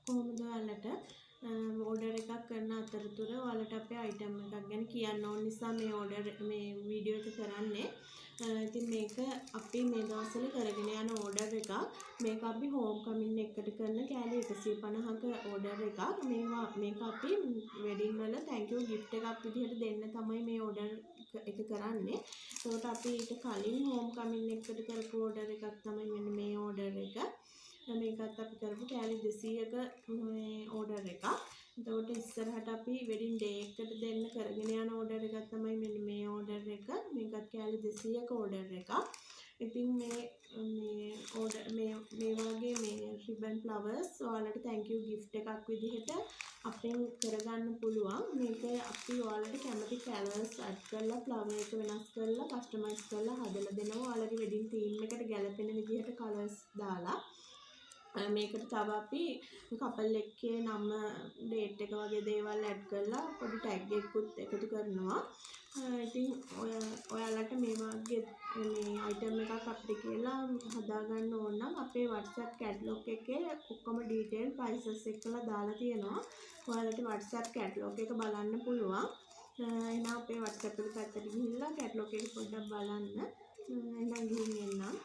කොහොමද ඔයාලට ඕඩර් එකක් කරන අතරතුර ඔයාලට අපේ අයිටම් එකක් ගැන කියන්න ඕන නිසා මේ වීඩියෝ එක කරන්නේ. ඉතින් මේක අපි මේ දවස්වල කරගෙන යන ඕඩර් එකක්. මේක අපි හෝම් කමින් එකට කරන කෑලි 150ක ඕඩර් එකක්. මේක අපි වෙඩින් වල thank you gift එකක් විදිහට දෙන්න තමයි මේ ඕඩර් එක කරන්නේ. ඒකට අපි ඊට කලින් හෝම් කමින් එකට කරපු ඕඩර් එකක් තමයි මෙන්න මේ ඕඩර් එක. මේකත් අපි කරපු කෑලි 200ක මේ ඕඩර් එකක්. එතකොට ඉස්සරහට අපි වෙඩින් ඩේ එකට දෙන්න කරගෙන යන ඕඩර් එකක් තමයි මෙන්න මේ ඕඩර් එක. මේකත් කෑලි 200ක ඕඩර් එකක්. ඉතින් මේ වගේ මේ ribbon flowers ඔයාලට thank you gift එකක් විදිහට අපෙන් කරගන්න පුළුවන්. මේක අපි ඔයාලට කැමති කලර්ස් ඇඩ් කරලා flower එක වෙනස් කරලා කස්ටමයිස් කරලා හදලා දෙනවා. ඔයාලගේ වෙඩින් තීම් එකට ගැලපෙන විදිහට කලර්ස් දාලා මේකට තව අපි කපල් එකේ නම ඩේට් එක වගේ දේවල් ඇඩ් කරලා පොඩි ටැග් එකකුත් එකතු කරනවා. ඉතින් ඔයාලට මේ වගේ මේ අයිටම් එකක් අපිට කියලා හදාගන්න ඕන නම් අපේ WhatsApp කැටලොග් එකේ ඔක්කොම ඩීටේල් ප්‍රයිසස් එක්කලා දාලා තියෙනවා. ඔයාලට WhatsApp කැටලොග් එක බලන්න පුළුවන්. එහෙනම් අපේ WhatsApp එක පැත්තට ගිහිල්ලා කැටලොග් එක පොඩ්ඩක් බලන්න. එහෙනම් ගිහින් එන්නම්.